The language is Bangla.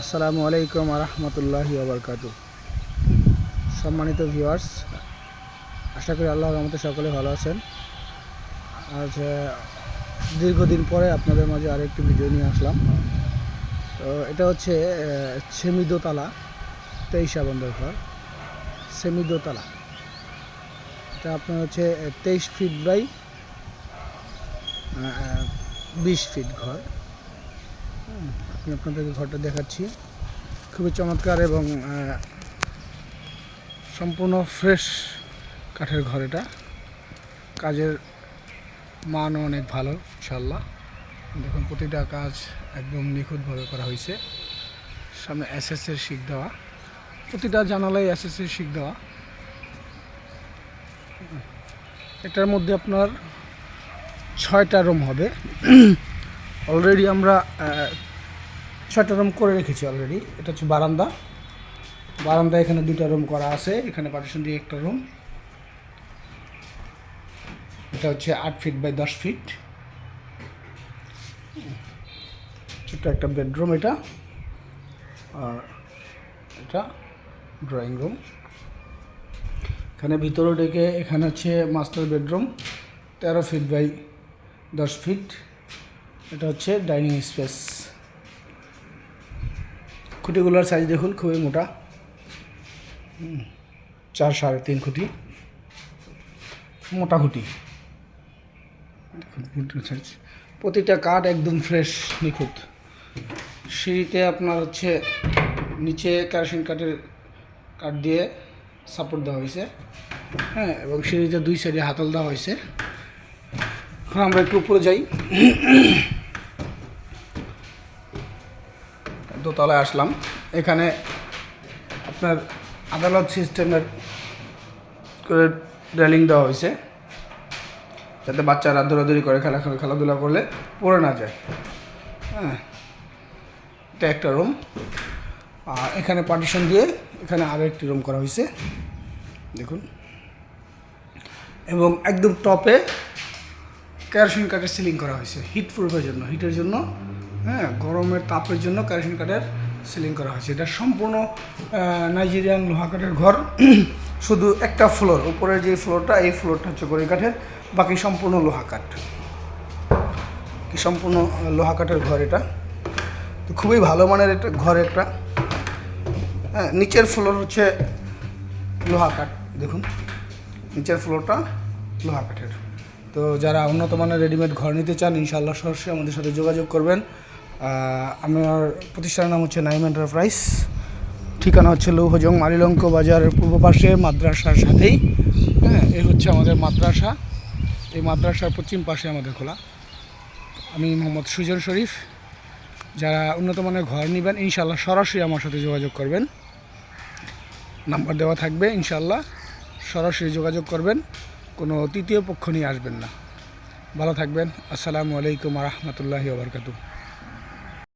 আসসালামু আলাইকুম রহমতুল্লাহি ওবরকাতু। সম্মানিত ভিউয়ার্স, আশা করি আল্লাহর রহমতে সকলে ভালো আছেন। আজ দীর্ঘদিন পরে আপনাদের মাঝে আরেকটি ভিডিও নিয়ে আসলাম। তো এটা হচ্ছে সেমি দোতলা 23 বন্ধের ঘর। সেমি দোতলা এটা আপনার হচ্ছে 23 ফিট বাই 20 ফিট ঘর। আমি আপনাদেরকে ঘরটা দেখাচ্ছি। খুবই চমৎকার এবং সম্পূর্ণ ফ্রেশ কাঠের ঘর। এটা কাজের মানও অনেক ভালো ইনশাল্লাহ। দেখুন প্রতিটা কাজ একদম নিখুঁতভাবে করা হয়েছে। সামনে এসএসের শিক দেওয়া, প্রতিটা জানালায় এসএসের শিক দেওয়া। এটার মধ্যে আপনার 6টা রুম হবে। অলরেডি আমরা 6টা রুম করে রেখেছি অলরেডি। এটা হচ্ছে বারান্দা এখানে 2টা রুম করা আছে। এখানে পার্টিশন দিয়ে একটা রুম। এটা হচ্ছে 8 ফিট বাই 10 ফিট, ছোট্ট একটা বেডরুম এটা। আর এটা ড্রয়িং রুম। এখানে ভিতরে ডেকে এখানে হচ্ছে master bedroom 13 feet by 10 feet. এটা হচ্ছে ডাইনিং স্পেস। খুঁটিগুলোর সাইজ দেখুন, খুবই মোটা, 4 3.5 খুঁটি, মোটা খুঁটি। দেখুন সাইজ, প্রতিটা কাঠ একদম ফ্রেশ নিখুঁত। সিঁড়িতে আপনার হচ্ছে নিচে কেরোসিন কাঠ দিয়ে সাপোর্ট দেওয়া হয়েছে, হ্যাঁ, এবং সিঁড়িতে 2 সাইডে হাতল দেওয়া হয়েছে। এখন আমরা একটু উপরে যাই। দোতলায় আসলাম। এখানে আপনার আদালত সিস্টেমের করে রেলিং দেওয়া হয়েছে, যাতে বাচ্চারা দৌড়াদৌড়ি করে খেলাধুলা করলে পড়ে না যায়। হ্যাঁ, এটা একটা রুম। আর এখানে পার্টিশন দিয়ে এখানে আরও একটি রুম করা হয়েছে দেখুন। এবং একদম টপে কেরোসিন কাঠের সিলিং করা হয়েছে হিট প্রুফের জন্য, হিটের জন্য, হ্যাঁ, গরমের তাপের জন্য কেরোসিন কাঠের সিলিং করা হয়েছে। এটা সম্পূর্ণ নাইজেরিয়ান লোহা কাঠের ঘর। শুধু একটা ফ্লোর, উপরের যে ফ্লোরটা, এই ফ্লোরটা হচ্ছে গড়ি কাঠের, বাকি সম্পূর্ণ লোহা কাঠ। সম্পূর্ণ লোহা কাঠের ঘর এটা। তো খুবই ভালো মানের একটা ঘর একটা। হ্যাঁ, নিচের ফ্লোর হচ্ছে লোহা কাঠ। দেখুন নিচের ফ্লোরটা লোহা কাঠের। তো যারা উন্নত মানের রেডিমেড ঘর নিতে চান, ইনশাআল্লাহ সরাসরি আমাদের সাথে যোগাযোগ করবেন। আমার প্রতিষ্ঠানের নাম হচ্ছে নাইম এন্টারপ্রাইজ। ঠিকানা হচ্ছে লৌহজং মালিলঙ্ক বাজারের পূর্ব পাশে, মাদ্রাসার সাথেই। হ্যাঁ, এই হচ্ছে আমাদের মাদ্রাসা। এই মাদ্রাসার পশ্চিম পাশে আমাদের খোলা। আমি মোহাম্মদ সুজন শরীফ। যারা উন্নত মানের ঘর নেবেন, ইনশাআল্লাহ সরাসরি আমার সাথে যোগাযোগ করবেন। নাম্বার দেওয়া থাকবে, ইনশাআল্লাহ সরাসরি যোগাযোগ করবেন। কোনো তৃতীয় পক্ষ নিয়ে আসবেন না। ভালো থাকবেন। আসসালামু আলাইকুম রহমতুল্লাহি ওয়া বারাকাতুহু।